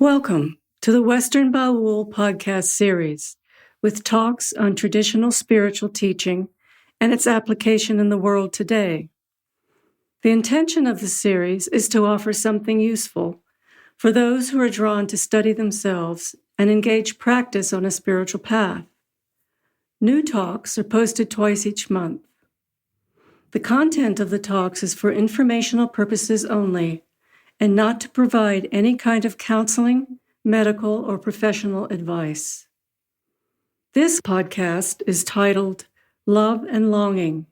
Welcome to the Western Baul podcast series with talks on traditional spiritual teaching and its application in the world today. The intention of the series is to offer something useful for those who are drawn to study themselves and engage practice on a spiritual path. New talks are posted twice each month. The content of the talks is for informational purposes only and not to provide any kind of counseling, medical, or professional advice. This podcast is titled Love and Longing.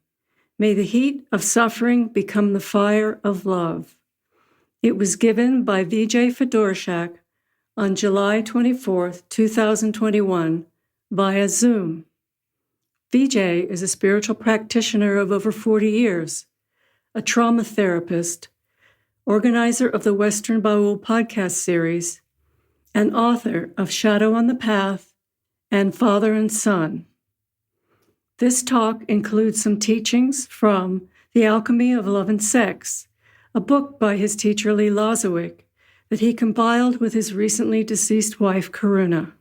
May the heat of suffering become the fire of love. It was given by Vijaya Fedorschak on July 24, 2021, via Zoom. Vijaya is a spiritual practitioner of over 40 years, a trauma therapist, organizer of the Western Baul podcast series, and author of Shadow on the Path and Father and Son. This talk includes some teachings from The Alchemy of Love and Sex, a book by his teacher Lee Lazowick that he compiled with his recently deceased wife Karuna.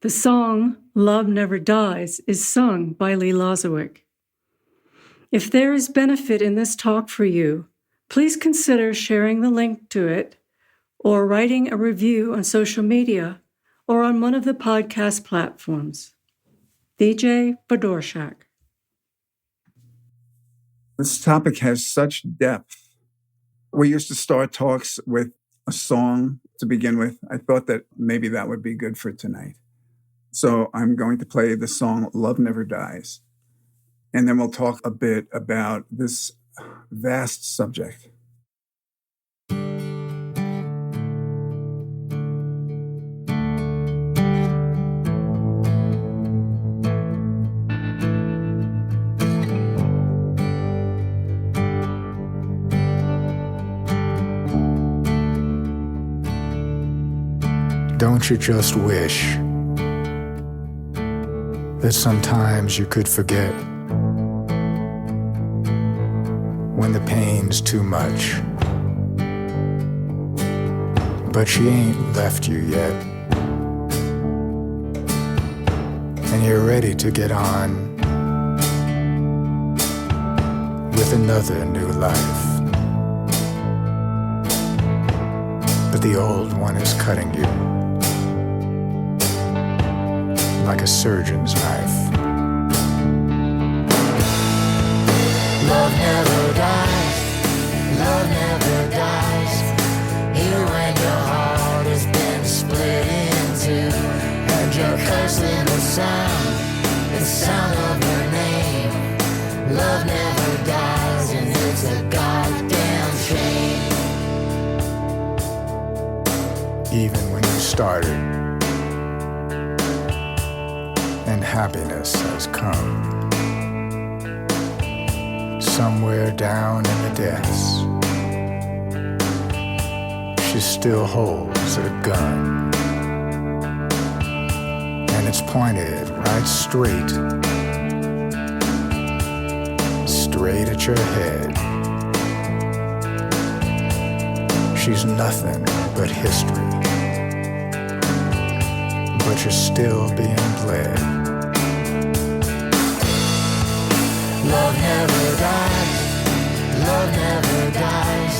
The song Love Never Dies is sung by Lee Lazowick. If there is benefit in this talk for you, please consider sharing the link to it or writing a review on social media or on one of the podcast platforms. Vijaya Fedorschak. This topic has such depth. We used to start talks with a song to begin with. I thought that maybe that would be good for tonight. So I'm going to play the song Love Never Dies. And then we'll talk a bit about this vast subject. Don't you just wish that sometimes you could forget when the pain's too much? But she ain't left you yet, and you're ready to get on with another new life. But the old one is cutting you like a surgeon's knife. Love never dies, love never dies. Here when your heart has been split in two, and you're cursing the sound of her name. Love never dies, and it's a goddamn shame. Even when you started, and happiness has come, somewhere down in the depths, she still holds a gun, and it's pointed right straight at your head. She's nothing but history, but you're still being bled. Love never dies, love never dies.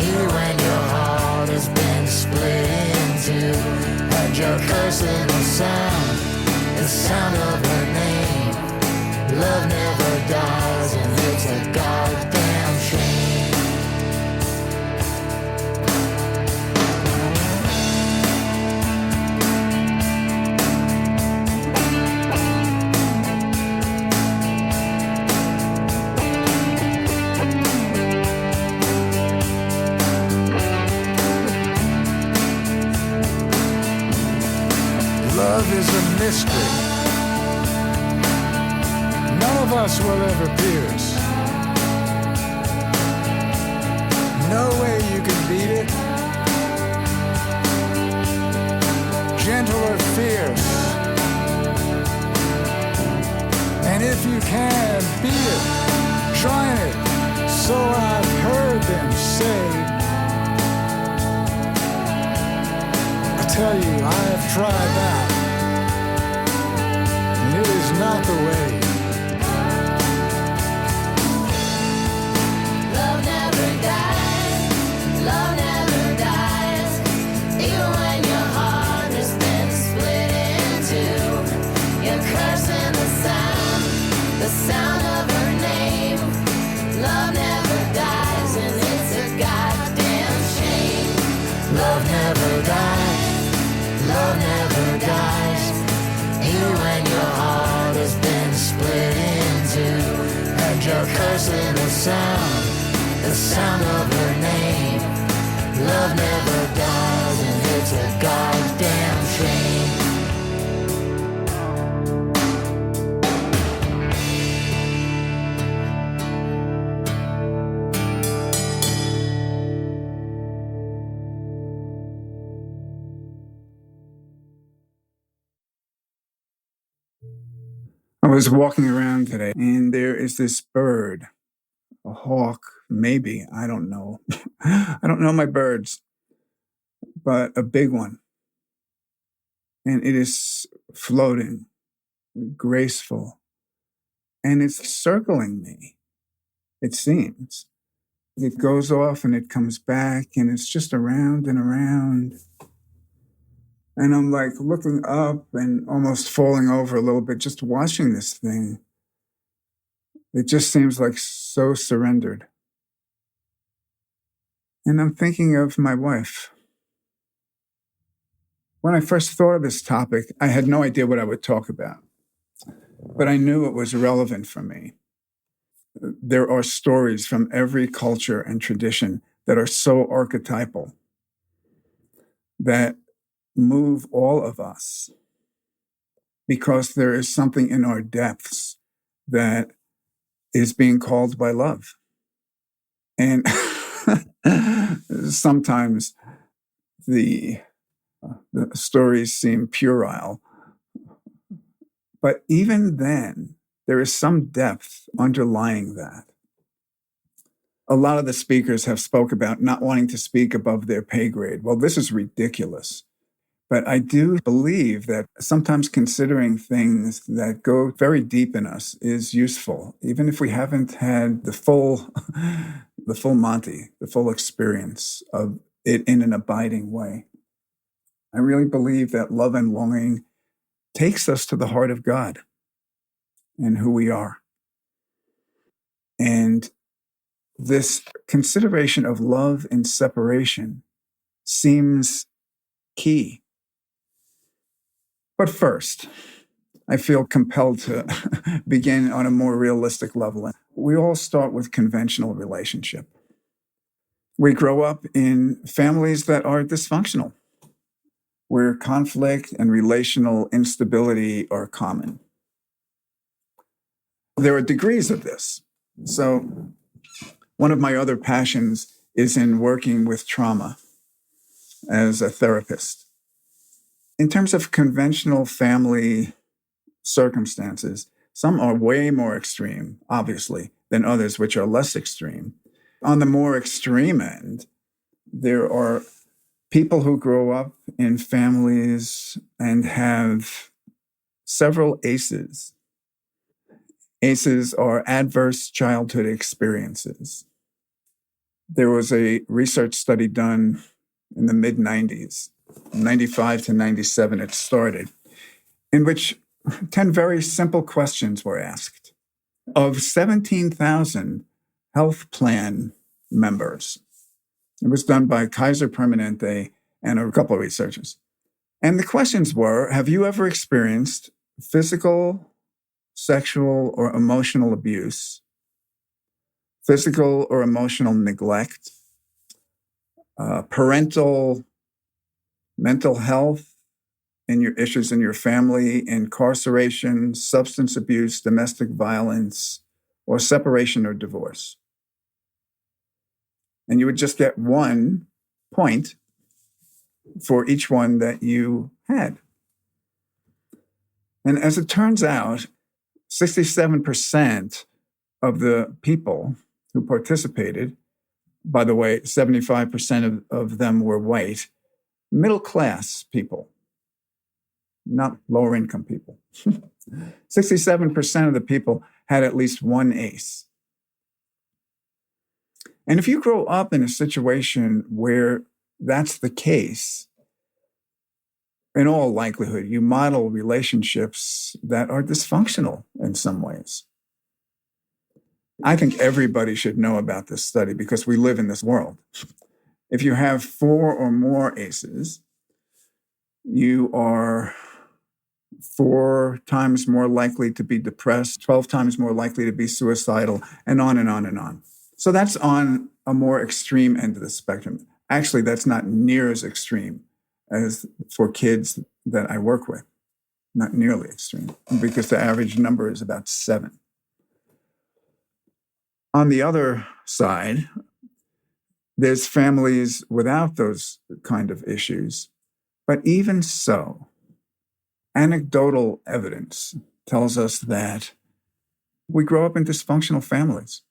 Here when your heart has been split in two, and you're cursing the sound of her name. Love never dies, and it's a goddamn shame. Love is a mystery none of us will ever pierce. No way you can beat it. Gentle or fierce. And if you can, be it, join it. So I've heard them say. tell you I have tried that, and it is not the way. Love never dies, love never dies, even when your heart has been split in two. You're cursing the sound of her name. Love never dies, and it's a goddamn shame. Love never dies, love never dies, even when your heart has been split in two. And you're cursing the sound of her name. Love never dies, and it's a goddamn shame. I was walking around today, and there is this bird, a hawk, maybe, I don't know. I don't know my birds, but a big one. And it is floating, graceful, and it's circling me, it seems. It goes off and it comes back, and it's just around and around. And I'm like looking up and almost falling over a little bit, just watching this thing. It just seems like so surrendered. And I'm thinking of my wife. When I first thought of this topic, I had no idea what I would talk about, but I knew it was relevant for me. There are stories from every culture and tradition that are so archetypal that move all of us because there is something in our depths that is being called by love. And sometimes the stories seem puerile, but even then, there is some depth underlying that. A lot of the speakers have spoke about not wanting to speak above their pay grade. Well, this is ridiculous. But I do believe that sometimes considering things that go very deep in us is useful, even if we haven't had the full Monty, the full experience of it in an abiding way. I really believe that love and longing takes us to the heart of God and who we are. And this consideration of love and separation seems key. But first, I feel compelled to begin on a more realistic level. We all start with conventional relationship. We grow up in families that are dysfunctional, where conflict and relational instability are common. There are degrees of this. So one of my other passions is in working with trauma as a therapist. In terms of conventional family circumstances, some are way more extreme, obviously, than others which are less extreme. On the more extreme end, there are people who grow up in families and have several ACEs. ACEs are adverse childhood experiences. There was a research study done in the mid-90s, 95 to 97 it started, in which 10 very simple questions were asked. Of 17,000 health plan members, it was done by Kaiser Permanente and a couple of researchers. And the questions were, have you ever experienced physical, sexual, or emotional abuse, physical or emotional neglect, parental mental health and your issues in your family, incarceration, substance abuse, domestic violence, or separation or divorce? And you would just get 1 point for each one that you had. And as it turns out, 67% of the people who participated, by the way, 75% of them were white, middle class people, not lower income people. 67% of the people had at least one ace. And if you grow up in a situation where that's the case, in all likelihood, you model relationships that are dysfunctional in some ways. I think everybody should know about this study because we live in this world. If you have 4 or more aces, you are 4 times more likely to be depressed, 12 times more likely to be suicidal, and on and on and on. So that's on a more extreme end of the spectrum. Actually, that's not near as extreme as for kids that I work with. Not nearly extreme, because the average number is about 7. On the other side, there's families without those kind of issues. But even so, anecdotal evidence tells us that we grow up in dysfunctional families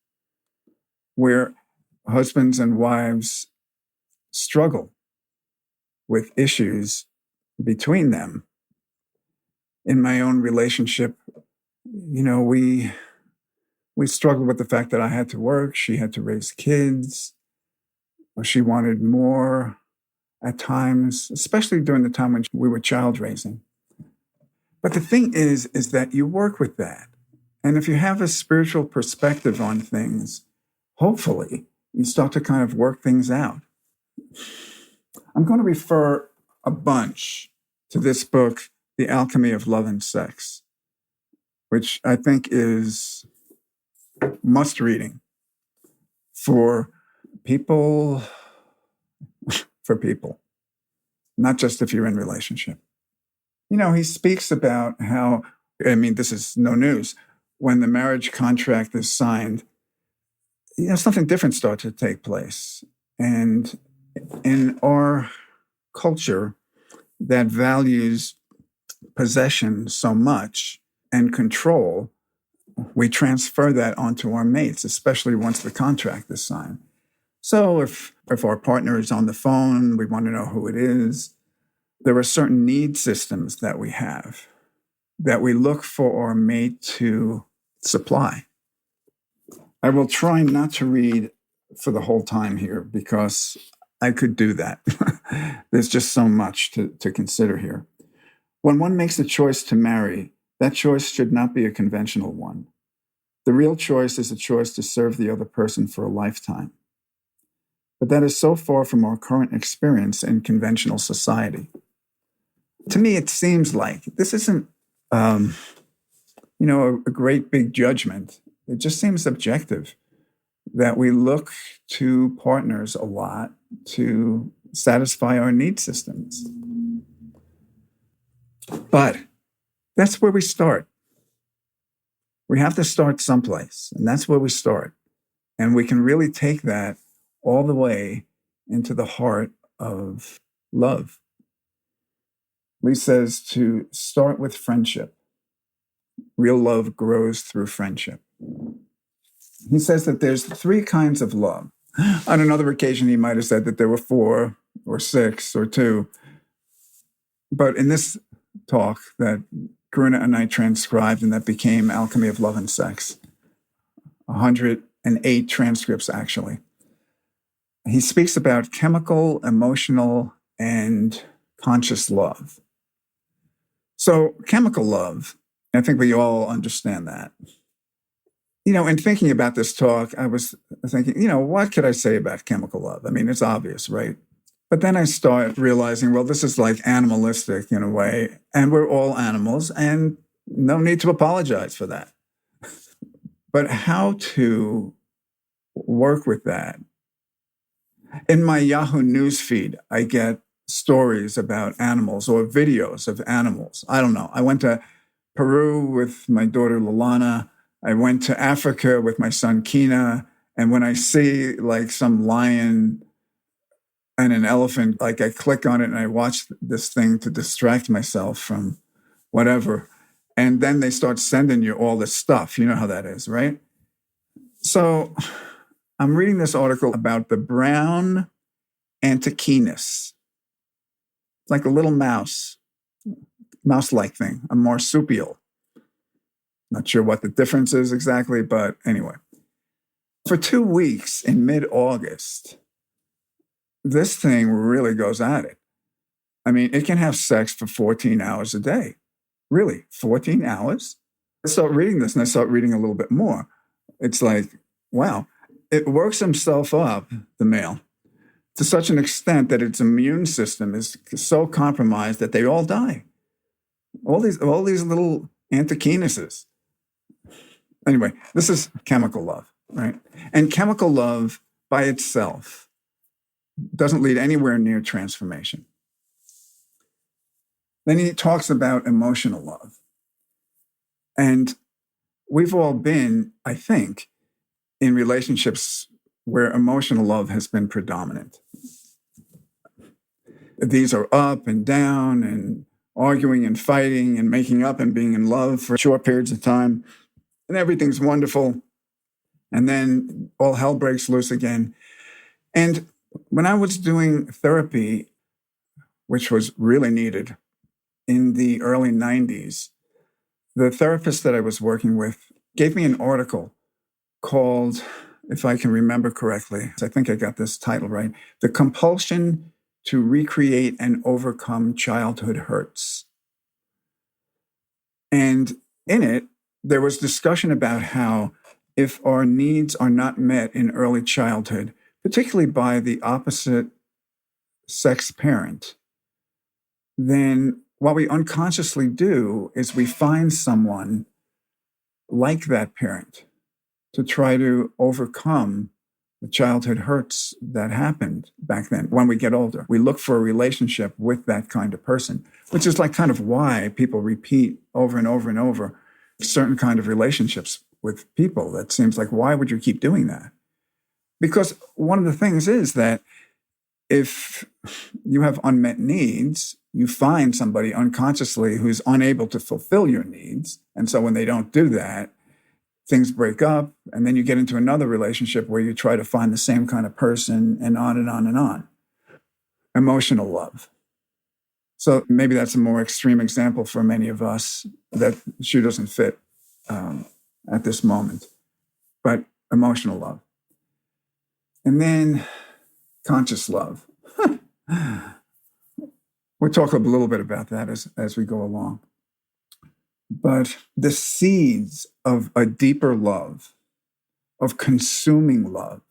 where husbands and wives struggle with issues between them. In my own relationship, we struggled with the fact that I had to work, she had to raise kids, or she wanted more at times, especially during the time when we were child raising. But the thing is that you work with that. And if you have a spiritual perspective on things, hopefully you start to kind of work things out. I'm going to refer a bunch to this book, The Alchemy of Love and Sex, which I think is must reading for people, not just if you're in relationship. He speaks about how, this is no news, when the marriage contract is signed, something different starts to take place. And in our culture that values possession so much and control, we transfer that onto our mates, especially once the contract is signed. So if our partner is on the phone, we want to know who it is. There are certain need systems that we have that we look for our mate to supply. I will try not to read for the whole time here because I could do that. There's just so much to consider here. When one makes a choice to marry, that choice should not be a conventional one. The real choice is a choice to serve the other person for a lifetime. But that is so far from our current experience in conventional society. To me, it seems like this isn't, a great big judgment. It just seems subjective that we look to partners a lot to satisfy our need systems. But that's where we start. We have to start someplace, and that's where we start. And we can really take that all the way into the heart of love. Lee says to start with friendship. Real love grows through friendship. He says that there's 3 kinds of love. On another occasion, he might have said that there were 4 or 6 or 2. But in this talk that Karuna and I transcribed and that became Alchemy of Love and Sex, 108 transcripts actually, he speaks about chemical, emotional, and conscious love. So chemical love, I think we all understand that. In thinking about this talk, I was thinking, what could I say about chemical love? It's obvious, right? But then I start realizing, well, this is like animalistic in a way, and we're all animals, and no need to apologize for that. But how to work with that? In my Yahoo newsfeed, I get stories about animals or videos of animals. I don't know. I went to Peru with my daughter Lalana. I went to Africa with my son Kina. And when I see like some lion and an elephant, like I click on it and I watch this thing to distract myself from whatever. And then they start sending you all this stuff. You know how that is, right? So I'm reading this article about the brown antechinus. like a little mouse-like thing, a marsupial. Not sure what the difference is exactly, but anyway. For 2 weeks in mid-August, this thing really goes at it. I mean, it can have sex for 14 hours a day. Really, 14 hours? I start reading this and I start reading a little bit more. It's like, wow. It works himself up, the male, to such an extent that its immune system is so compromised that they all die. All these little antechineuses. Anyway, this is chemical love, right? And chemical love by itself doesn't lead anywhere near transformation. Then he talks about emotional love. And we've all been, I think, in relationships where emotional love has been predominant. These are up and down and arguing and fighting and making up and being in love for short periods of time. And everything's wonderful. And then all hell breaks loose again. And when I was doing therapy, which was really needed in the early 90s, the therapist that I was working with gave me an article called, if I can remember correctly, I think I got this title right, The Compulsion to Recreate and Overcome Childhood Hurts. And in it, there was discussion about how if our needs are not met in early childhood, particularly by the opposite sex parent, then what we unconsciously do is we find someone like that parent to try to overcome the childhood hurts that happened back then. When we get older, we look for a relationship with that kind of person, which is like kind of why people repeat over and over and over certain kind of relationships with people. That seems like, why would you keep doing that? Because one of the things is that if you have unmet needs, you find somebody unconsciously who's unable to fulfill your needs. And so when they don't do that, things break up, and then you get into another relationship where you try to find the same kind of person, and on and on and on. Emotional love. So maybe that's a more extreme example for many of us that shoe doesn't fit at this moment, but emotional love. And then conscious love. We'll talk a little bit about that as we go along. But the seeds of a deeper love, of consuming love,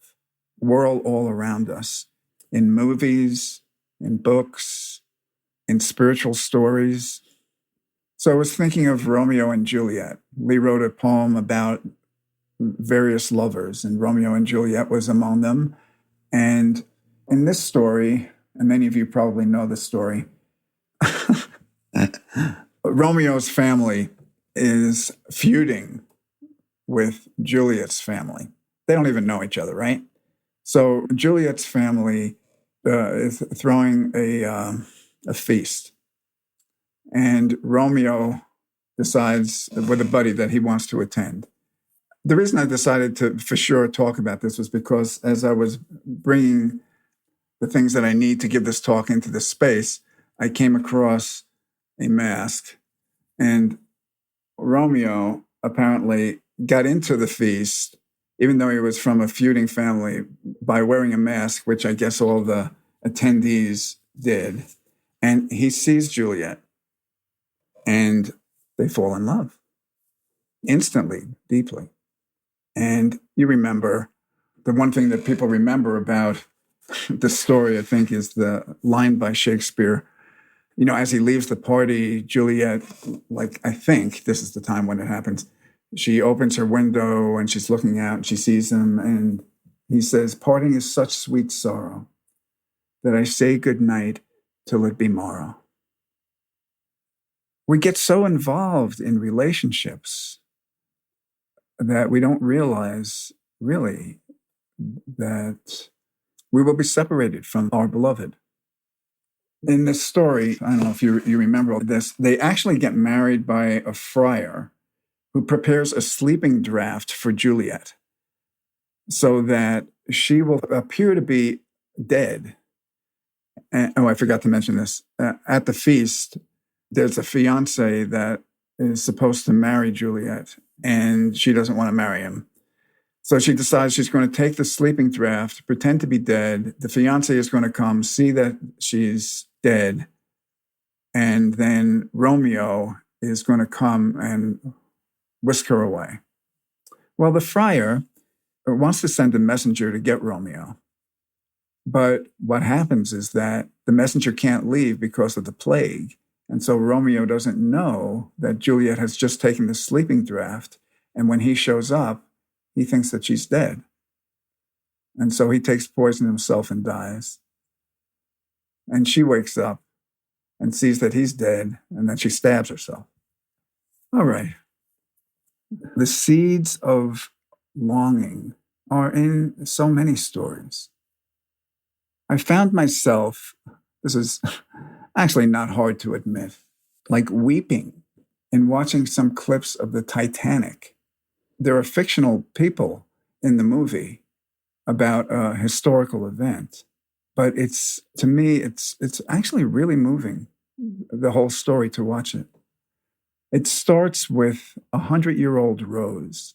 whirl all around us in movies, in books, in spiritual stories. So I was thinking of Romeo and Juliet. Lee wrote a poem about various lovers, and Romeo and Juliet was among them. And in this story, and many of you probably know this story, Romeo's family is feuding with Juliet's family. They don't even know each other, right? So Juliet's family is throwing a feast. And Romeo decides with a buddy that he wants to attend. The reason I decided to for sure talk about this was because as I was bringing the things that I need to give this talk into this space, I came across a mask, and Romeo apparently got into the feast, even though he was from a feuding family, by wearing a mask, which I guess all the attendees did. And he sees Juliet, and they fall in love instantly, deeply. And you remember, the one thing that people remember about the story, I think, is the line by Shakespeare. You know, as he leaves the party, Juliet, like, I think this is the time when it happens, she opens her window and she's looking out and she sees him, and he says, "Parting is such sweet sorrow that I say good night till it be morrow." We get so involved in relationships that we don't realize, really, that we will be separated from our beloved. In this story, I don't know if you remember this, they actually get married by a friar who prepares a sleeping draft for Juliet so that she will appear to be dead And, I forgot to mention this. At the feast, there's a fiance that is supposed to marry Juliet, and she doesn't want to marry him. So she decides she's going to take the sleeping draft, pretend to be dead. The fiance is going to come, see that she's dead, and then Romeo is going to come and whisk her away. Well, the friar wants to send a messenger to get Romeo. But what happens is that the messenger can't leave because of the plague. And so Romeo doesn't know that Juliet has just taken the sleeping draft. And when he shows up, he thinks that she's dead. And so he takes poison himself and dies. And she wakes up and sees that he's dead, and then she stabs herself. All right. The seeds of longing are in so many stories. I found myself, this is actually not hard to admit, like weeping in watching some clips of the Titanic. There are fictional people in the movie about a historical event, but to me, it's actually really moving, the whole story, to watch it. It starts with 100-year-old Rose.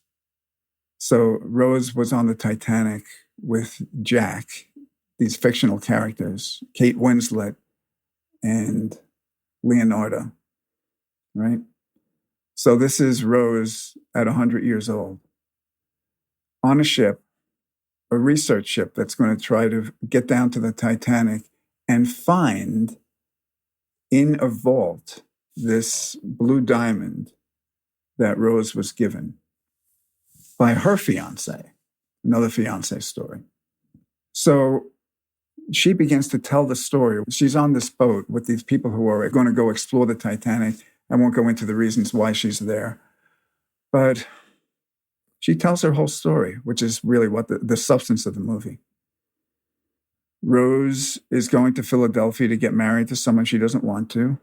So Rose was on the Titanic with Jack, these fictional characters, Kate Winslet and Leonardo, right? So this is Rose at 100 years old on a ship, a research ship that's going to try to get down to the Titanic and find in a vault this blue diamond that Rose was given by her fiance, another fiance story. So she begins to tell the story. She's on this boat with these people who are going to go explore the Titanic. I won't go into the reasons why she's there. But she tells her whole story, which is really what the substance of the movie. Rose is going to Philadelphia to get married to someone she doesn't want to.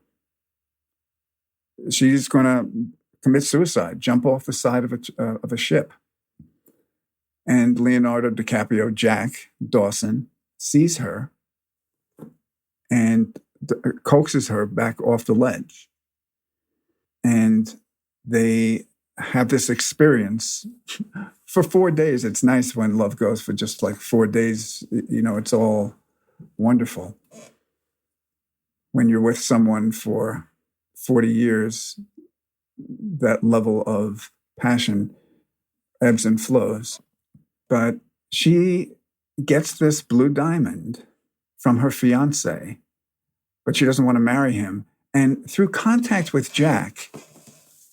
She's going to commit suicide, jump off the side of a ship. And Leonardo DiCaprio, Jack Dawson, sees her and coaxes her back off the ledge. And they have this experience for 4 days. It's nice when love goes for just like 4 days. You know, it's all wonderful. When you're with someone for 40 years, that level of passion ebbs and flows. But she gets this blue diamond from her fiance, but she doesn't want to marry him. And through contact with Jack,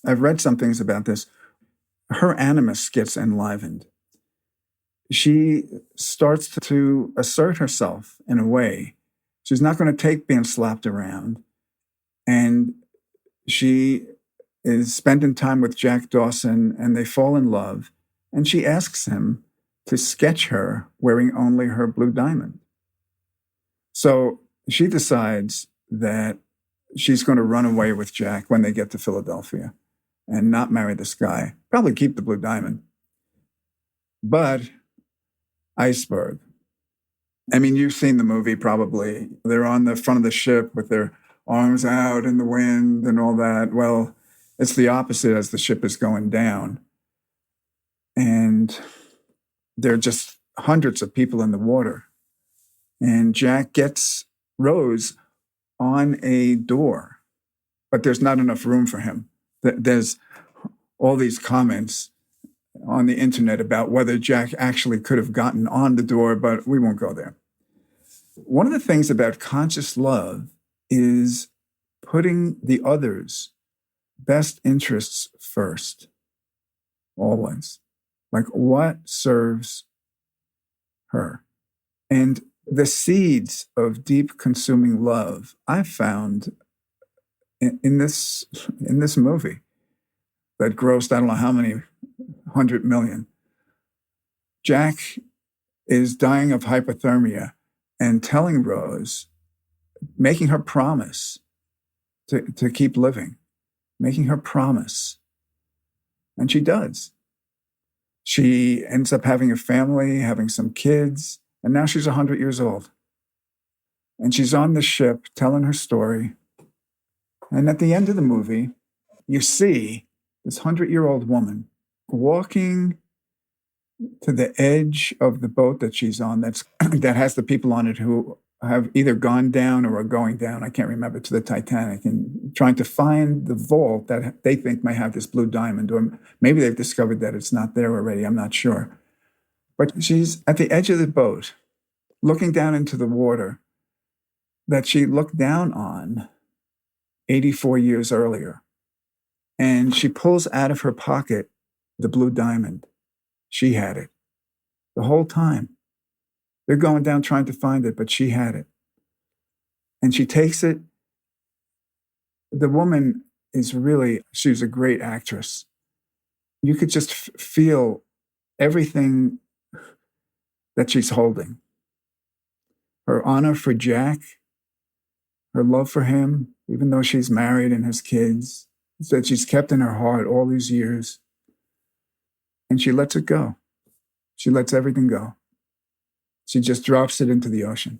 I've read some things about this, her animus gets enlivened. She starts to assert herself in a way. She's not going to take being slapped around. And she is spending time with Jack Dawson, and they fall in love. And she asks him to sketch her wearing only her blue diamond. So she decides that she's going to run away with Jack when they get to Philadelphia and not marry this guy. Probably keep the blue diamond. But iceberg. I mean, you've seen the movie probably. They're on the front of the ship with their arms out in the wind and all that. Well, it's the opposite as the ship is going down. And there are just hundreds of people in the water. And Jack gets Rose on a door, but there's not enough room for him. There's all these comments on the internet about whether Jack actually could have gotten on the door, but we won't go there. One of the things about conscious love is putting the other's best interests first, always. Like, what serves her? And the seeds of deep consuming love I've found in this movie that grossed, I don't know how many 100 million. Jack is dying of hypothermia and telling Rose, making her promise to keep living, making her promise. And she does. She ends up having a family, having some kids, and now she's 100 years old. And she's on the ship telling her story. And at the end of the movie, you see this 100-year-old woman walking to the edge of the boat that she's on that has the people on it who have either gone down or are going down, I can't remember, to the Titanic, and trying to find the vault that they think may have this blue diamond, or maybe they've discovered that it's not there already, I'm not sure. But she's at the edge of the boat, looking down into the water that she looked down on 84 years earlier. And she pulls out of her pocket the blue diamond. She had it the whole time. They're going down trying to find it, but she had it. And she takes it. The woman she's a great actress. You could just feel everything that she's holding. Her honor for Jack, her love for him, even though she's married and has kids, that she's kept in her heart all these years. And she lets it go. She lets everything go. She just drops it into the ocean.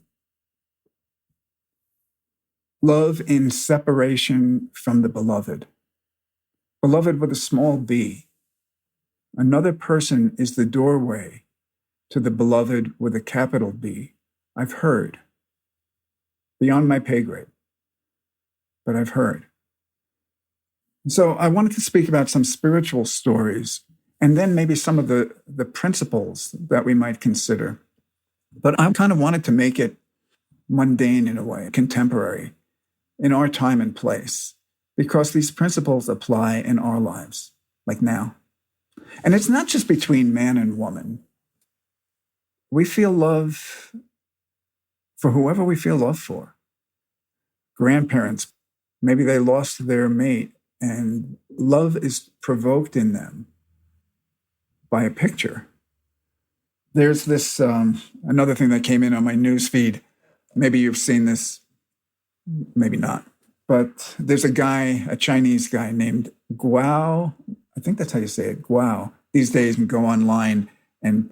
Love in separation from the beloved. Beloved with a small b. Another person is the doorway to the beloved with a capital B. I've heard. Beyond my pay grade. But I've heard. So I wanted to speak about some spiritual stories and then maybe some of the principles that we might consider. But I kind of wanted to make it mundane in a way, contemporary, in our time and place, because these principles apply in our lives, like now. And it's not just between man and woman. We feel love for whoever we feel love for. Grandparents, maybe they lost their mate, and love is provoked in them by a picture. There's this, another thing that came in on my news feed. Maybe you've seen this, maybe not. But there's a Chinese guy named Guo. I think that's how you say it, Guo. These days you can go online and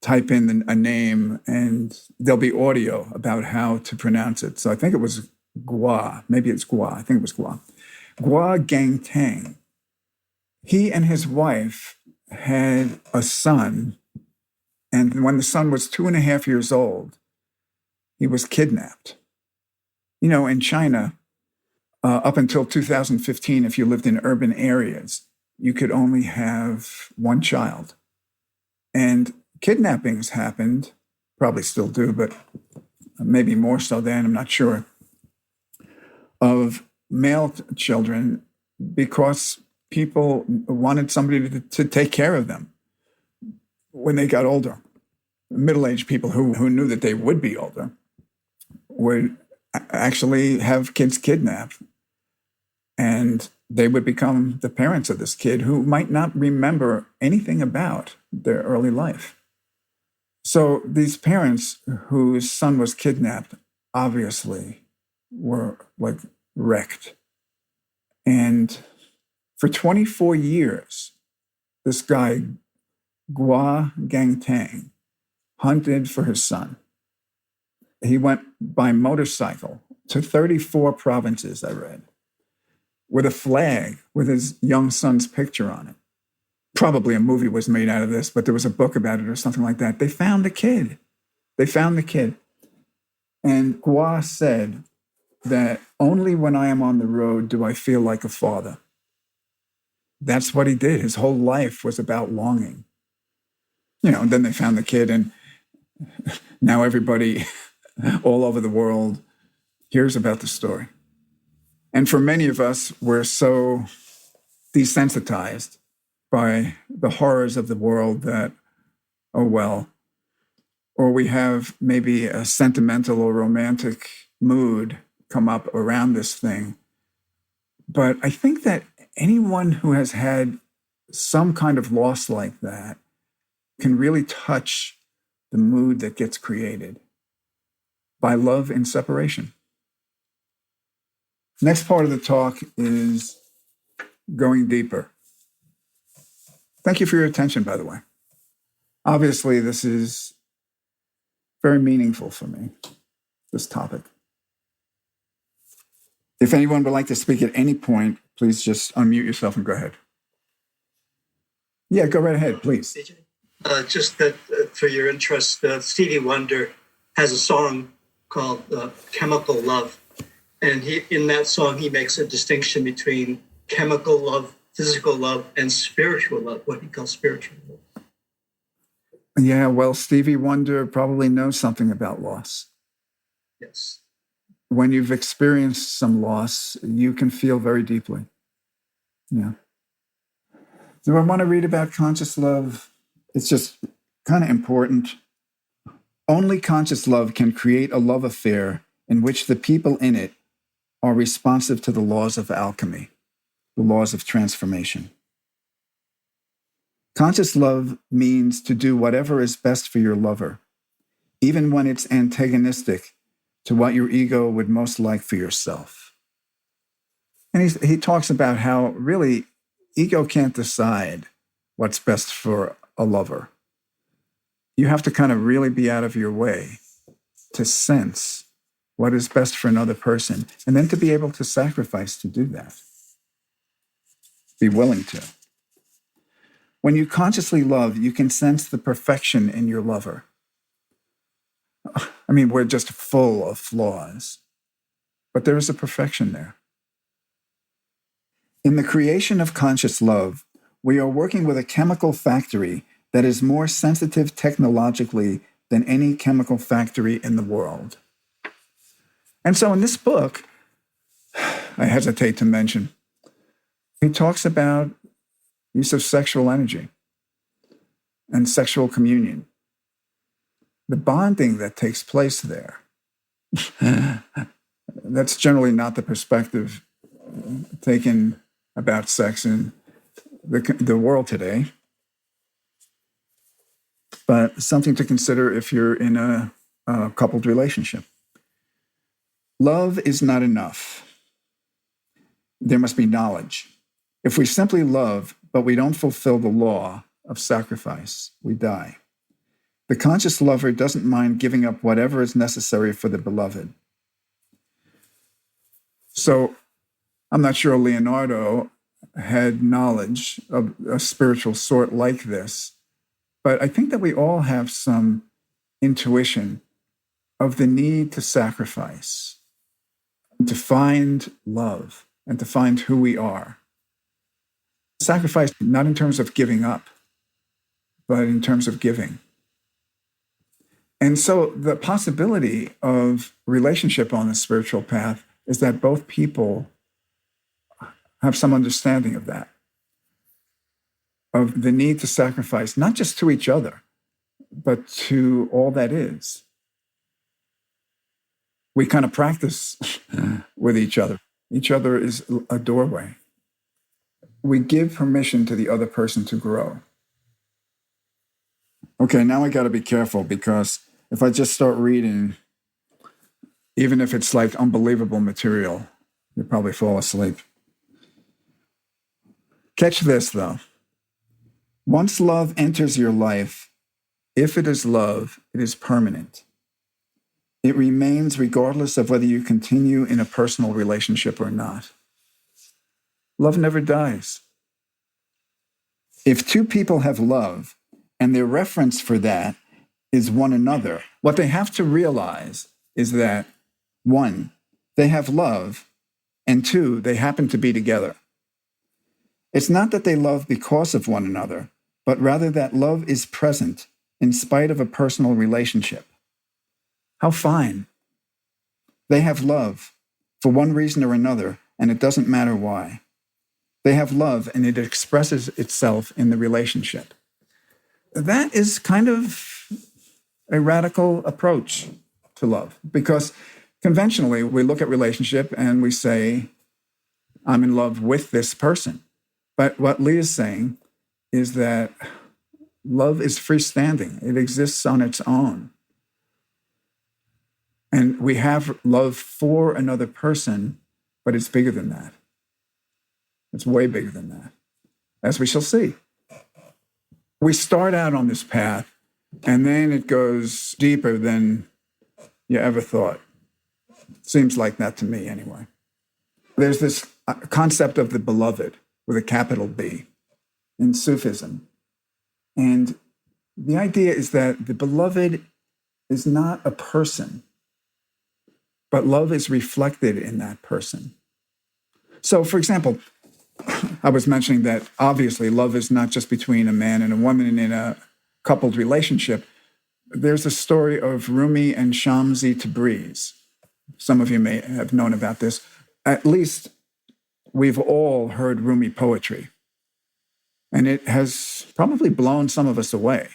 type in a name and there'll be audio about how to pronounce it. So I think it was Guo. Maybe it's Guo. I think it was Guo. Guo Gangtang. He and his wife had a son. And when the son was 2.5 years old, he was kidnapped. You know, in China, up until 2015, if you lived in urban areas, you could only have one child. And kidnappings happened, probably still do, but maybe more so then, I'm not sure, of male children because people wanted somebody to take care of them when they got older. Middle-aged people who knew that they would be older would actually have kids kidnapped. And they would become the parents of this kid who might not remember anything about their early life. So these parents whose son was kidnapped obviously were like wrecked. And for 24 years, this guy, Guo Gangtang, hunted for his son. He went by motorcycle to 34 provinces, I read, with a flag with his young son's picture on it. Probably a movie was made out of this, but there was a book about it or something like that. They found the kid. And Guo said that only when I am on the road do I feel like a father. That's what he did. His whole life was about longing. You know, and then they found the kid, and now everybody all over the world hears about the story. And for many of us, we're so desensitized by the horrors of the world that, oh well, or we have maybe a sentimental or romantic mood come up around this thing. But I think that anyone who has had some kind of loss like that can really touch the mood that gets created by love in separation. Next part of the talk is going deeper. Thank you for your attention, by the way. Obviously, this is very meaningful for me, this topic. If anyone would like to speak at any point, please just unmute yourself and go ahead. Yeah, go right ahead, please. Just that for your interest, Stevie Wonder has a song called Chemical Love. And in that song, he makes a distinction between chemical love, physical love, and spiritual love, what he calls spiritual love. Yeah, well, Stevie Wonder probably knows something about loss. Yes. When you've experienced some loss, you can feel very deeply. Yeah. Do I want to read about conscious love? It's just kind of important. Only conscious love can create a love affair in which the people in it are responsive to the laws of alchemy, the laws of transformation. Conscious love means to do whatever is best for your lover, even when it's antagonistic to what your ego would most like for yourself. And he talks about how really ego can't decide what's best for a lover. You have to kind of really be out of your way to sense what is best for another person, and then to be able to sacrifice to do that. Be willing to. When you consciously love, you can sense the perfection in your lover. I mean, we're just full of flaws, but there is a perfection there. In the creation of conscious love, we are working with a chemical factory that is more sensitive technologically than any chemical factory in the world. And so in this book, I hesitate to mention, he talks about use of sexual energy and sexual communion. The bonding that takes place there. That's generally not the perspective taken about sex in the world today, but something to consider if you're in a coupled relationship. Love is not enough. There must be knowledge. If we simply love, but we don't fulfill the law of sacrifice, we die. The conscious lover doesn't mind giving up whatever is necessary for the beloved. So I'm not sure Leonardo had knowledge of a spiritual sort like this, but I think that we all have some intuition of the need to sacrifice, to find love, and to find who we are. Sacrifice not in terms of giving up, but in terms of giving. And so the possibility of relationship on the spiritual path is that both people have some understanding of that, of the need to sacrifice, not just to each other, but to all that is. We kind of practice with each other. Each other is a doorway. We give permission to the other person to grow. Okay, now I got to be careful, because if I just start reading, even if it's like unbelievable material, you'll probably fall asleep. Catch this, though. Once love enters your life, if it is love, it is permanent. It remains regardless of whether you continue in a personal relationship or not. Love never dies. If two people have love, and their reference for that is one another, what they have to realize is that, one, they have love, and two, they happen to be together. It's not that they love because of one another, but rather that love is present in spite of a personal relationship. How fine. They have love for one reason or another, and it doesn't matter why. They have love, and it expresses itself in the relationship. That is kind of a radical approach to love, because conventionally we look at relationship and we say, I'm in love with this person. But what Lee is saying is that love is freestanding. It exists on its own. And we have love for another person, but it's bigger than that. It's way bigger than that, as we shall see. We start out on this path, and then it goes deeper than you ever thought. Seems like that to me, anyway. There's this concept of the beloved with a capital B in Sufism. And the idea is that the beloved is not a person, but love is reflected in that person. So, for example, I was mentioning that obviously love is not just between a man and a woman in a coupled relationship. There's a story of Rumi and Shamsi Tabriz. Some of you may have known about this. At least we've all heard Rumi poetry. And it has probably blown some of us away.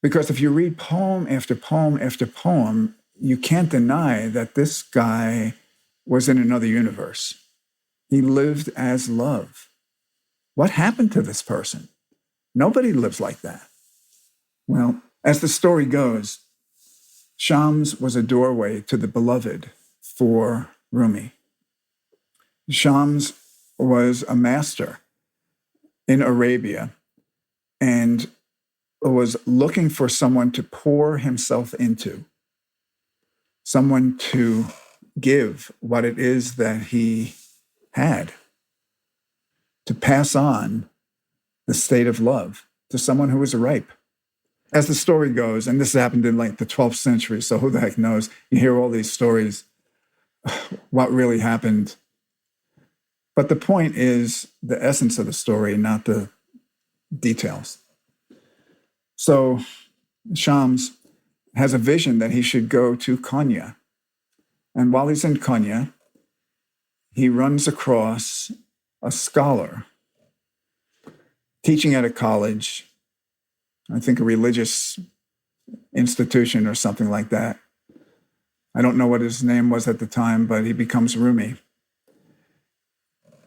Because if you read poem after poem after poem, you can't deny that this guy was in another universe. He lived as love. What happened to this person? Nobody lives like that. Well, as the story goes, Shams was a doorway to the beloved for Rumi. Shams was a master in Arabia and was looking for someone to pour himself into, someone to give what it is that he had, to pass on the state of love to someone who was ripe. As the story goes, and this happened in like the 12th century, so who the heck knows? You hear all these stories, what really happened. But the point is the essence of the story, not the details. So Shams has a vision that he should go to Konya. And while he's in Konya, he runs across a scholar teaching at a college, I think a religious institution or something like that. I don't know what his name was at the time, but he becomes Rumi.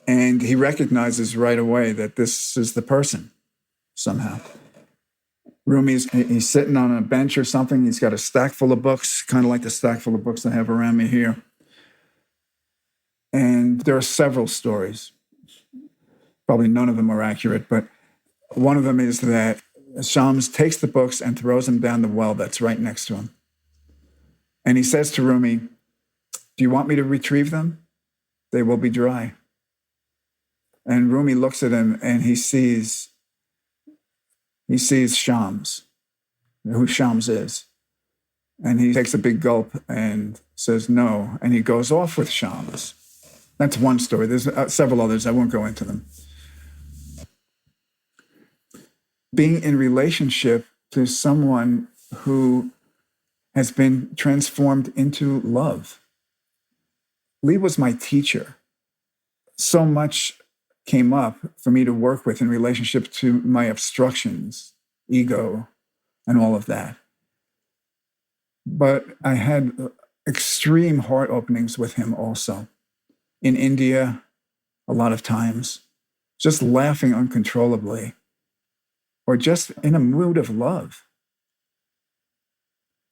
And he recognizes right away that this is the person somehow. He's sitting on a bench or something. He's got a stack full of books, kind of like the stack full of books I have around me here. And there are several stories. Probably none of them are accurate, but one of them is that Shams takes the books and throws them down the well that's right next to him. And he says to Rumi, "Do you want me to retrieve them? They will be dry." And Rumi looks at him and he sees Shams, who Shams is. And he takes a big gulp and says no. And he goes off with Shams. That's one story. There's several others. I won't go into them. Being in relationship to someone who has been transformed into love. Lee was my teacher. So much came up for me to work with in relationship to my obstructions, ego, and all of that. But I had extreme heart openings with him also. In India, a lot of times, just laughing uncontrollably, or just in a mood of love.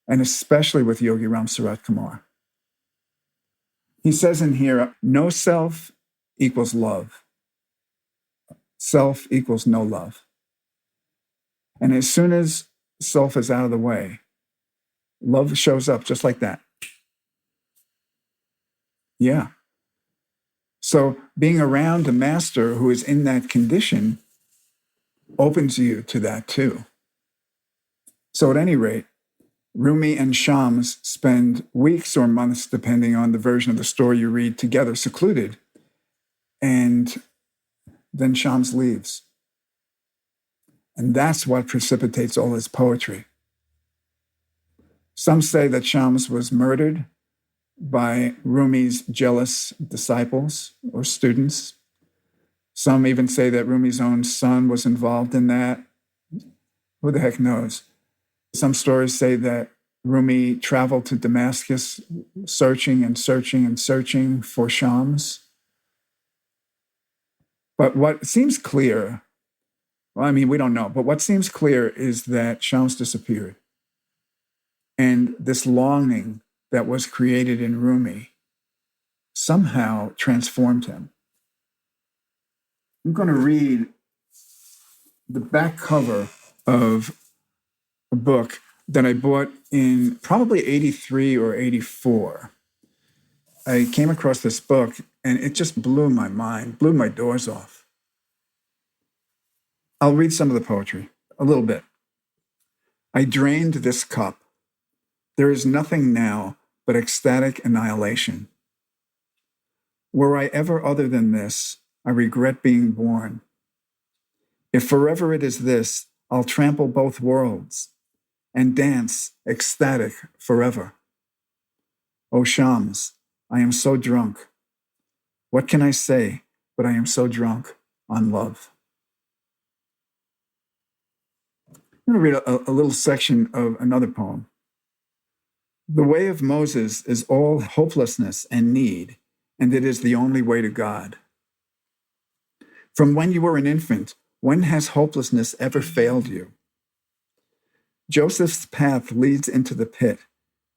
And especially with Yogi Ram Sarat Kumar. He says in here, no self equals love. Self equals no love. And as soon as self is out of the way, love shows up just like that. Yeah. So being around a master who is in that condition opens you to that too. So at any rate, Rumi and Shams spend weeks or months, depending on the version of the story you read, together, secluded. And then Shams leaves. And that's what precipitates all his poetry. Some say that Shams was murdered by Rumi's jealous disciples or students. Some even say that Rumi's own son was involved in that. Who the heck knows? Some stories say that Rumi traveled to Damascus searching and searching and searching for Shams. But what seems clear, well, I mean, we don't know, but what seems clear is that Shams disappeared. And this longing that was created in Rumi somehow transformed him. I'm going to read the back cover of a book that I bought in probably 83 or 84. I came across this book And it just blew my mind, blew my doors off. I'll read some of the poetry, a little bit. I drained this cup. There is nothing now but ecstatic annihilation. Were I ever other than this, I regret being born. If forever it is this, I'll trample both worlds and dance ecstatic forever. O Shams, I am so drunk. What can I say, but I am so drunk on love. I'm going to read a little section of another poem. The way of Moses is all hopelessness and need, and it is the only way to God. From when you were an infant, when has hopelessness ever failed you? Joseph's path leads into the pit.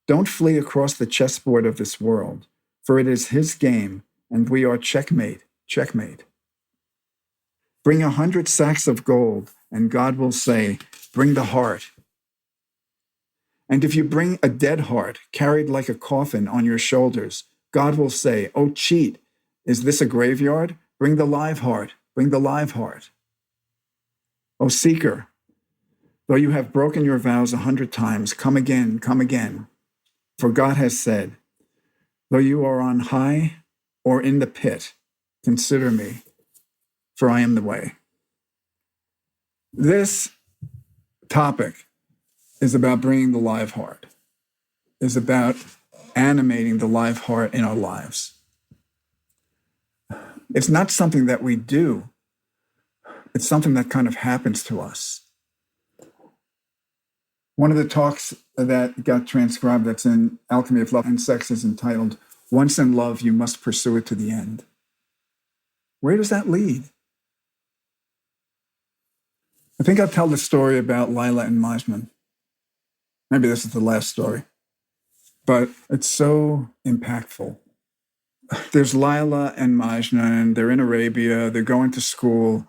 Don't flee across the chessboard of this world, for it is his game, and we are checkmate, checkmate. Bring 100 sacks of gold, and God will say, bring the heart. And if you bring a dead heart, carried like a coffin on your shoulders, God will say, oh, cheat, is this a graveyard? Bring the live heart, bring the live heart. O seeker, though you have broken your vows 100 times, come again, come again. For God has said, though you are on high or in the pit, consider me, for I am the way. This topic is about bringing the live heart, is about animating the live heart in our lives. It's not something that we do. It's something that kind of happens to us. One of the talks that got transcribed that's in Alchemy of Love and Sex is entitled, Once in Love, You Must Pursue It to the End. Where does that lead? I think I'll tell the story about Layla and Majnun. Maybe this is the last story, but it's so impactful. There's Layla and Majnun, they're in Arabia, they're going to school,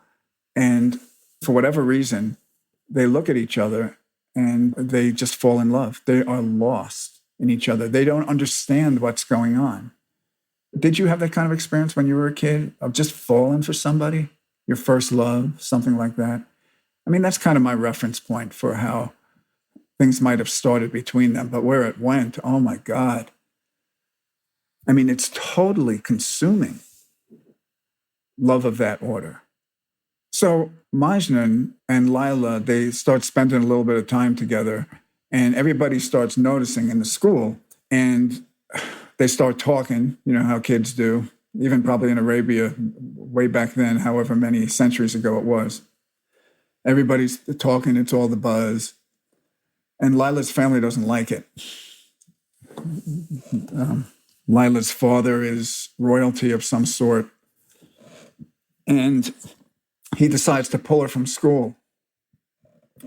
and for whatever reason, they look at each other and they just fall in love. They are lost in each other. They don't understand what's going on. Did you have that kind of experience when you were a kid of just falling for somebody? Your first love, something like that? I mean, that's kind of my reference point for how things might have started between them, but where it went, oh my God. I mean, it's totally consuming love of that order. So Majnun and Layla, they start spending a little bit of time together, and everybody starts noticing in the school, and they start talking, you know how kids do, even probably in Arabia way back then, however many centuries ago it was. Everybody's talking, it's all the buzz. And Layla's family doesn't like it. Layla's father is royalty of some sort. And he decides to pull her from school.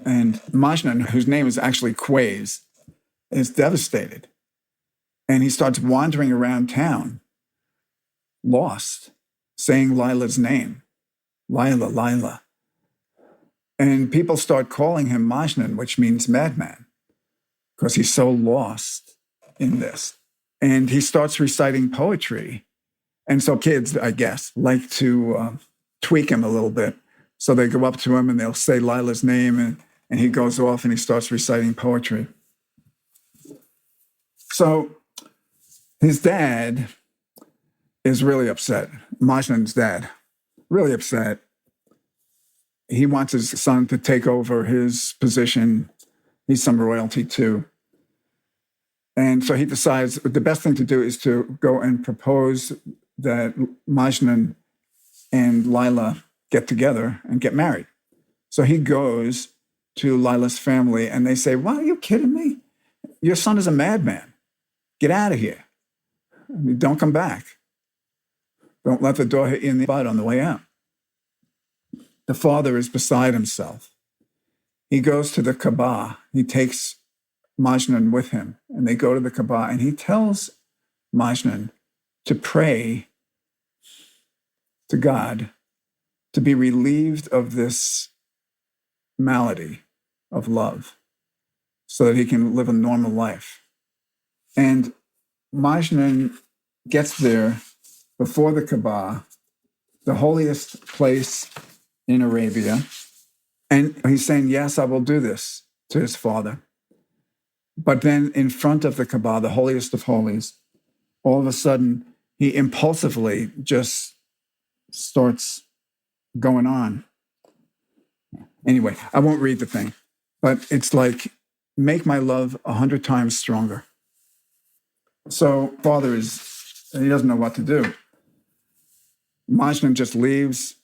And Majnun, whose name is actually Quays, is devastated. And he starts wandering around town, lost, saying Layla's name. Layla, Layla. And people start calling him Majnun, which means madman, because he's so lost in this. And he starts reciting poetry. And so kids, I guess, like to tweak him a little bit. So they go up to him and they'll say Layla's name, and he goes off and he starts reciting poetry. So his dad is really upset. Majnun's dad, really upset. He wants his son to take over his position. He's some royalty too. And so he decides the best thing to do is to go and propose that Majnun and Layla get together and get married. So he goes to Layla's family and they say, "What, are you kidding me? Your son is a madman. Get out of here. I mean, don't come back. Don't let the door hit you in the butt on the way out." The father is beside himself. He goes to the Kaaba. He takes Majnun with him, and they go to the Kaaba, and he tells Majnun to pray to God to be relieved of this malady of love so that he can live a normal life. And Majnun gets there, before the Kaaba, the holiest place in Arabia. And he's saying, yes, I will do this to his father. But then in front of the Kaaba, the holiest of holies, all of a sudden, he impulsively just starts going on. Anyway, I won't read the thing, but it's like, make my love 100 times stronger. So father he doesn't know what to do. Majnun just leaves.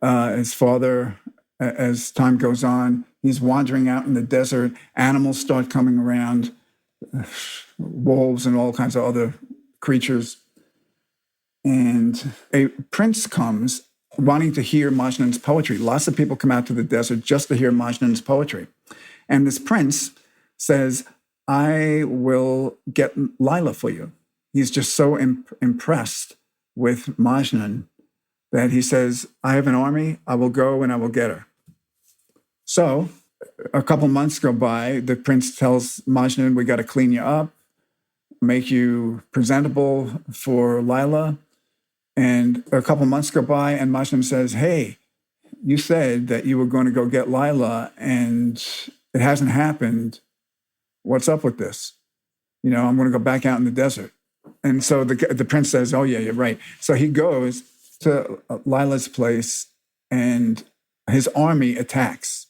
His father, as time goes on, he's wandering out in the desert. Animals start coming around, wolves and all kinds of other creatures. And a prince comes wanting to hear Majnun's poetry. Lots of people come out to the desert just to hear Majnun's poetry. And this prince says, I will get Layla for you. He's just so impressed with Majnun that he says, I have an army, I will go and I will get her. So a couple months go by, the prince tells Majnun, we got to clean you up, make you presentable for Layla. And a couple months go by and Majnun says, hey, you said that you were going to go get Layla and it hasn't happened. What's up with this? I'm going to go back out in the desert. And so the prince says, oh yeah, you're right. So he goes to Layla's place and his army attacks.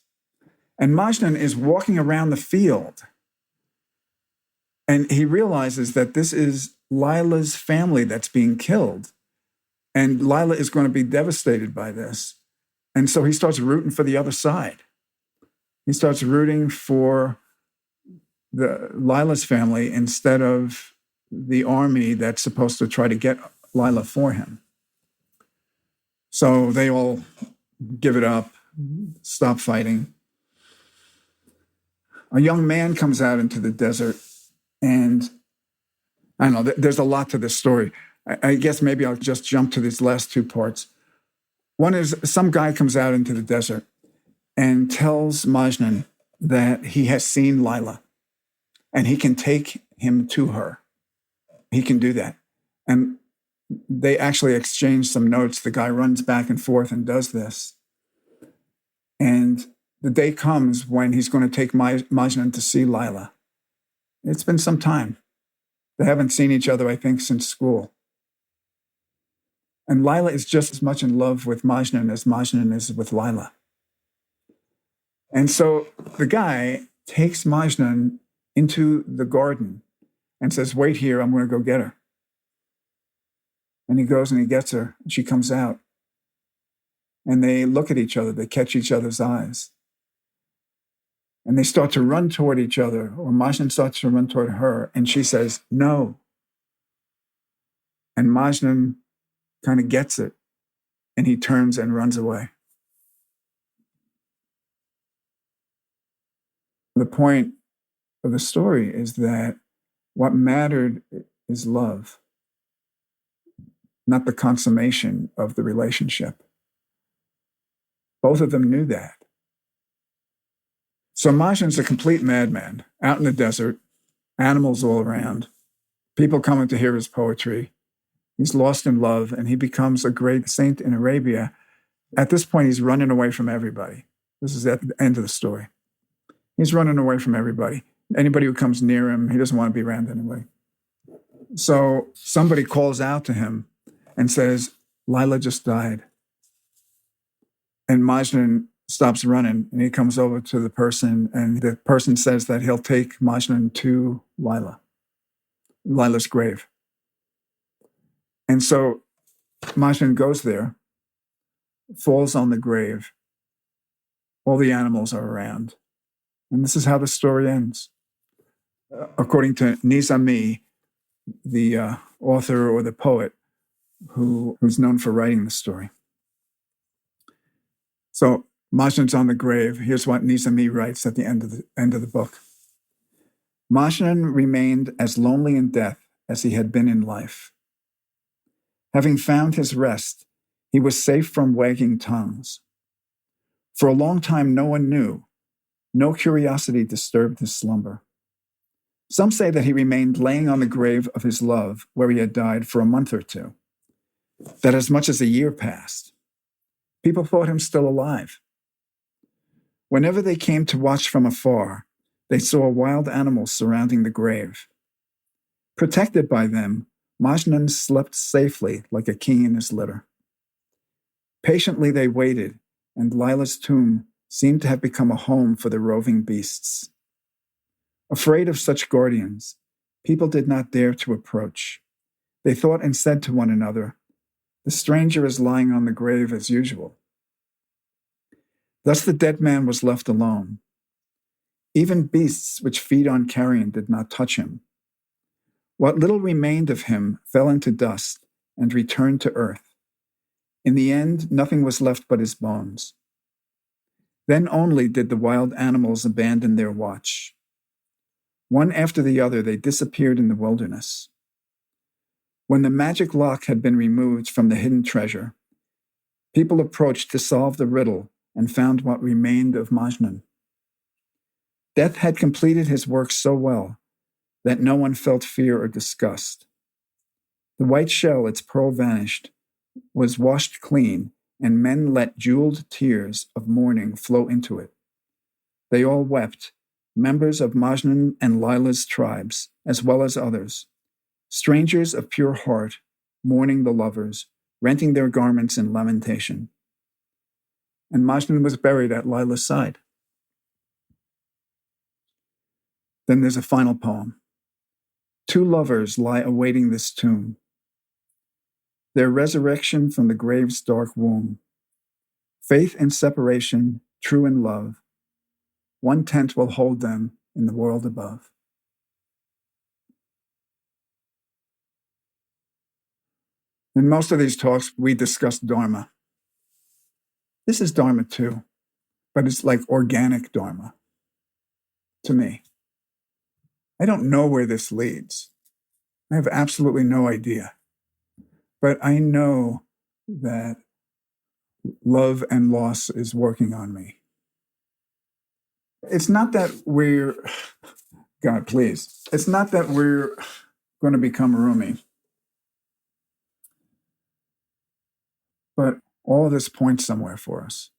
And Majnun is walking around the field and he realizes that this is Layla's family that's being killed. And Layla is going to be devastated by this. And so he starts rooting for the other side. He starts rooting for Layla's family instead of the army that's supposed to try to get Layla for him. So they all give it up, stop fighting. A young man comes out into the desert, and I don't know, there's a lot to this story. I guess maybe I'll just jump to these last two parts. One is some guy comes out into the desert and tells Majnun that he has seen Layla and he can take him to her. He can do that. And they actually exchange some notes. The guy runs back and forth and does this. And the day comes when he's going to take Majnun to see Layla. It's been some time. They haven't seen each other, I think, since school. And Layla is just as much in love with Majnun as Majnun is with Layla. And so the guy takes Majnun into the garden and says, wait here, I'm going to go get her. And he goes and he gets her, and she comes out. And they look at each other, they catch each other's eyes. And they start to run toward each other, or Majnun starts to run toward her, and she says, no. And Majnun kind of gets it, and he turns and runs away. The point of the story is that what mattered is love, not the consummation of the relationship. Both of them knew that. So Majnun's a complete madman, out in the desert, animals all around, people coming to hear his poetry. He's lost in love, and he becomes a great saint in Arabia. At this point, he's running away from everybody. This is at the end of the story. He's running away from everybody. Anybody who comes near him, he doesn't want to be around anyway. So somebody calls out to him and says, Layla just died. And Majnun stops running, and he comes over to the person, and the person says that he'll take Majnun to Layla's grave. And so Majnun goes there, falls on the grave. All the animals are around. And this is how the story ends. According to Nizami, the author or the poet who's known for writing the story. So Majnun's on the grave. Here's what Nizami writes at the end of the book. Majnun remained as lonely in death as he had been in life. Having found his rest, he was safe from wagging tongues. For a long time, no one knew. No curiosity disturbed his slumber. Some say that he remained laying on the grave of his love, where he had died, for a month or two. that as much as a year passed, people thought him still alive. Whenever they came to watch from afar, they saw wild animals surrounding the grave. Protected by them, Majnun slept safely like a king in his litter. Patiently they waited, and Layla's tomb seemed to have become a home for the roving beasts. Afraid of such guardians, people did not dare to approach. They thought and said to one another, "The stranger is lying on the grave as usual." Thus the dead man was left alone. Even beasts which feed on carrion did not touch him. What little remained of him fell into dust and returned to earth. In the end, nothing was left but his bones. Then only did the wild animals abandon their watch. One after the other, they disappeared in the wilderness. When the magic lock had been removed from the hidden treasure, people approached to solve the riddle and found what remained of Majnun. Death had completed his work so well that no one felt fear or disgust. The white shell, its pearl vanished, was washed clean, and men let jeweled tears of mourning flow into it. They all wept, members of Majnun and Layla's tribes, as well as others, strangers of pure heart, mourning the lovers, renting their garments in lamentation. And Majnun was buried at Layla's side. Then there's a final poem. Two lovers lie awaiting this tomb, their resurrection from the grave's dark womb. Faith in separation, true in love, one tent will hold them in the world above. In most of these talks, we discuss Dharma. This is Dharma too, but it's like organic Dharma to me. I don't know where this leads. I have absolutely no idea. But I know that love and loss is working on me. It's not that we're, God, please, it's not that we're going to become Rumi. But all of this points somewhere for us.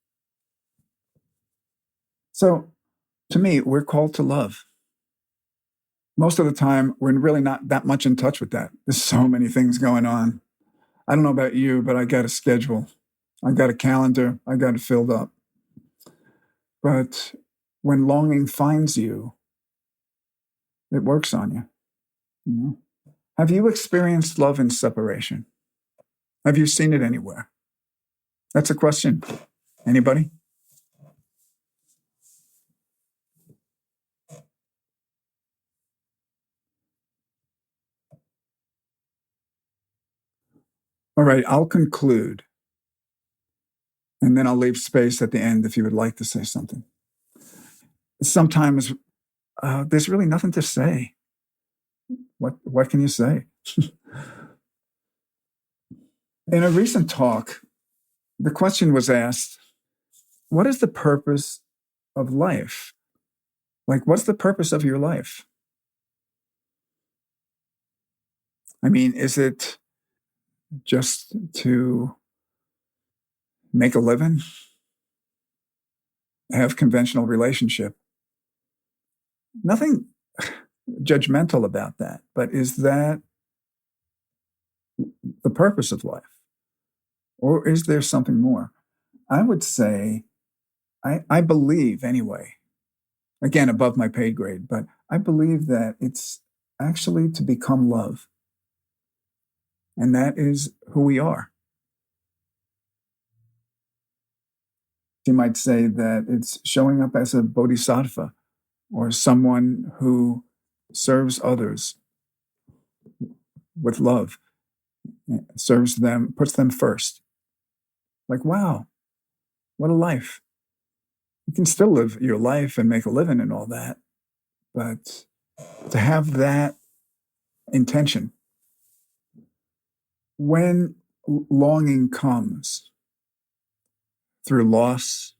So, to me, we're called to love. Most of the time, we're really not that much in touch with that. There's so many things going on. I don't know about you, but I got a schedule. I got a calendar. I got it filled up. But when longing finds you, it works on you. You know? Have you experienced love in separation? Have you seen it anywhere? That's a question. Anybody? All right, I'll conclude. And then I'll leave space at the end if you would like to say something. Sometimes there's really nothing to say. What can you say? In a recent talk, the question was asked, what is the purpose of life? Like, what's the purpose of your life? I mean, is it just to make a living, have conventional relationship? Nothing judgmental about that, but is that the purpose of life? Or is there something more? I would say, I believe anyway, again, above my pay grade, but I believe that it's actually to become love. And that is who we are. You might say that it's showing up as a bodhisattva or someone who serves others with love, serves them, puts them first. Like, wow, what a life. You can still live your life and make a living and all that, but to have that intention, when longing comes through loss,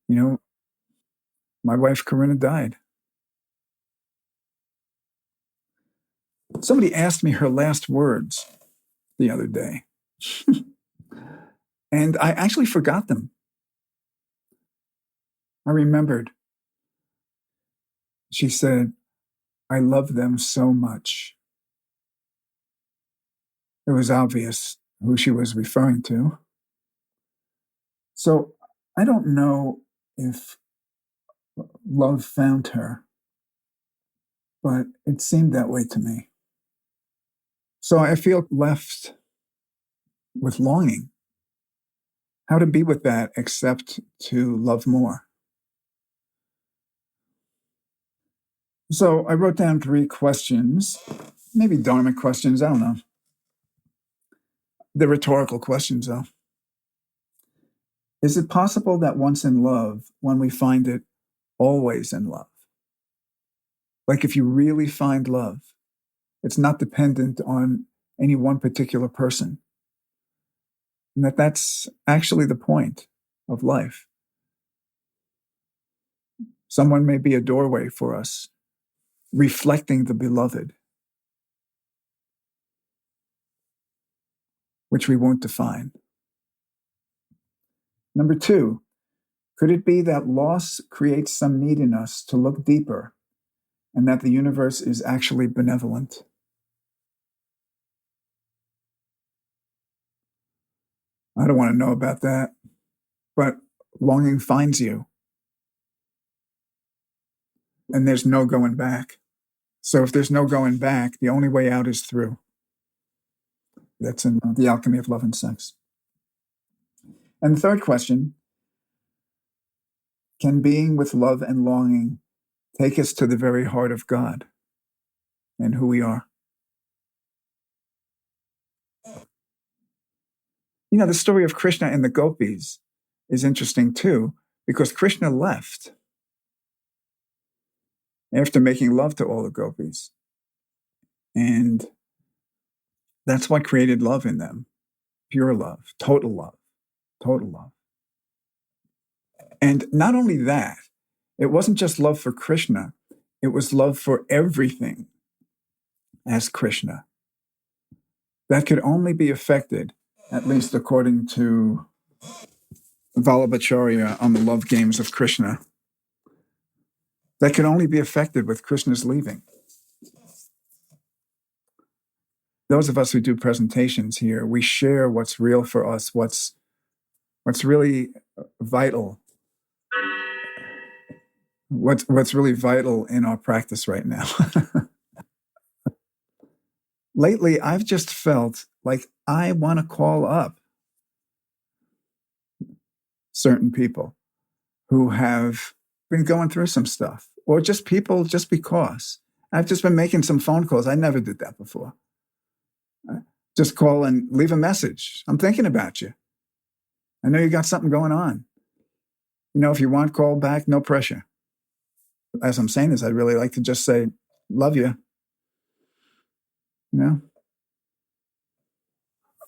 you know, my wife Corinna died. Somebody asked me her last words the other day. And I actually forgot them. I remembered. She said, "I love them so much." It was obvious who she was referring to. So I don't know if love found her, but it seemed that way to me. So I feel left with longing. How to be with that except to love more? So I wrote down 3 questions, maybe dharmic questions, I don't know. They're rhetorical questions, though. Is it possible that once in love, when we find it, always in love? Like if you really find love, it's not dependent on any one particular person. And that's actually the point of life. Someone may be a doorway for us, reflecting the beloved, which we won't define. Number 2, could it be that loss creates some need in us to look deeper and that the universe is actually benevolent? I don't want to know about that, but longing finds you. And there's no going back. So if there's no going back, the only way out is through. That's in The Alchemy of Love and Sex. And the third question, can being with love and longing take us to the very heart of God and who we are? You know, the story of Krishna and the gopis is interesting too, because Krishna left after making love to all the gopis. And that's what created love in them. Pure love, total love, total love. And not only that, it wasn't just love for Krishna, it was love for everything as Krishna. That could only be affected, at least according to Vallabhacharya on the Love Games of Krishna, that could only be affected with Krishna's leaving. Those of us who do presentations here, we share what's real for us, what's really vital, what's really vital in our practice right now. Lately, I've just felt like I want to call up certain people who have been going through some stuff, or just people just because. I've just been making some phone calls. I never did that before. Just call and leave a message. I'm thinking about you. I know you got something going on. You know, if you want, call back, no pressure. As I'm saying this, I'd really like to just say, love you. You know?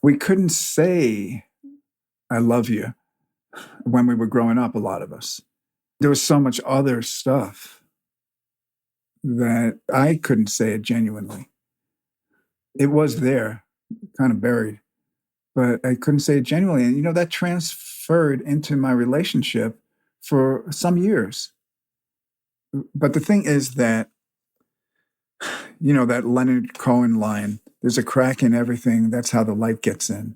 We couldn't say, I love you, when we were growing up, a lot of us. There was so much other stuff that I couldn't say it genuinely. It was there, kind of buried, but I couldn't say it genuinely. And, you know, that transferred into my relationship for some years. But the thing is that, you know, that Leonard Cohen line, there's a crack in everything, that's how the light gets in.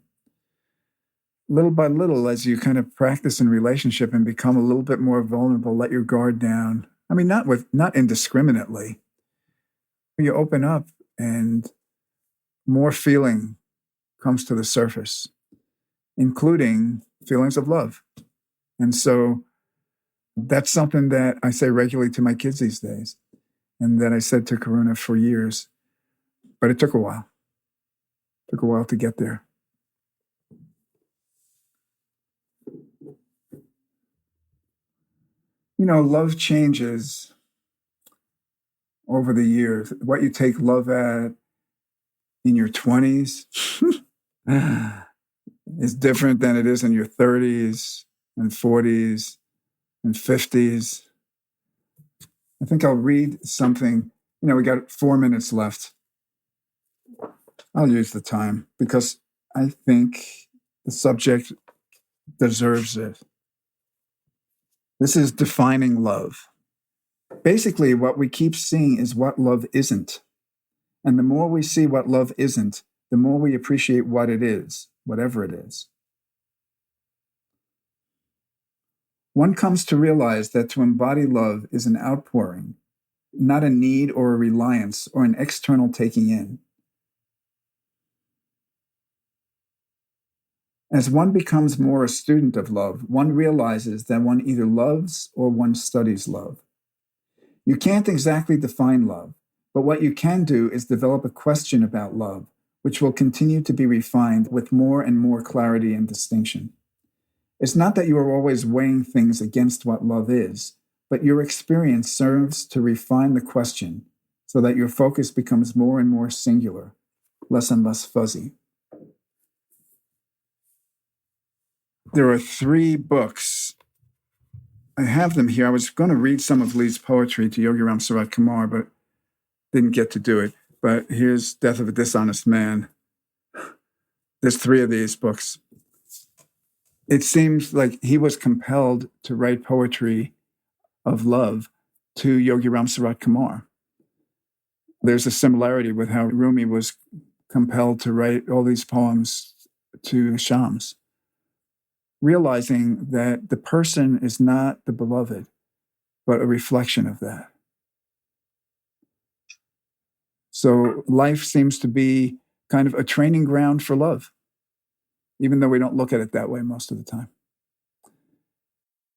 Little by little, as you kind of practice in relationship and become a little bit more vulnerable, let your guard down. I mean, not indiscriminately. You open up and more feeling comes to the surface, including feelings of love. And so that's something that I say regularly to my kids these days, and that I said to Karuna for years. But it took a while. It took a while to get there. You know, love changes over the years. What you take love at in your 20s is different than it is in your 30s and 40s and 50s. I think I'll read something. You know, we got 4 minutes left. I'll use the time because I think the subject deserves it. This is defining love. Basically, what we keep seeing is what love isn't. And the more we see what love isn't, the more we appreciate what it is, whatever it is. One comes to realize that to embody love is an outpouring, not a need or a reliance or an external taking in. As one becomes more a student of love, one realizes that one either loves or one studies love. You can't exactly define love, but what you can do is develop a question about love, which will continue to be refined with more and more clarity and distinction. It's not that you are always weighing things against what love is, but your experience serves to refine the question so that your focus becomes more and more singular, less and less fuzzy. There are 3 books. I have them here. I was going to read some of Lee's poetry to Yogiram Sarat Kumar, but didn't get to do it. But here's Death of a Dishonest Man. There's 3 of these books. It seems like he was compelled to write poetry of love to Yogiram Sarat Kumar. There's a similarity with how Rumi was compelled to write all these poems to Shams, realizing that the person is not the beloved, but a reflection of that. So life seems to be kind of a training ground for love, even though we don't look at it that way most of the time.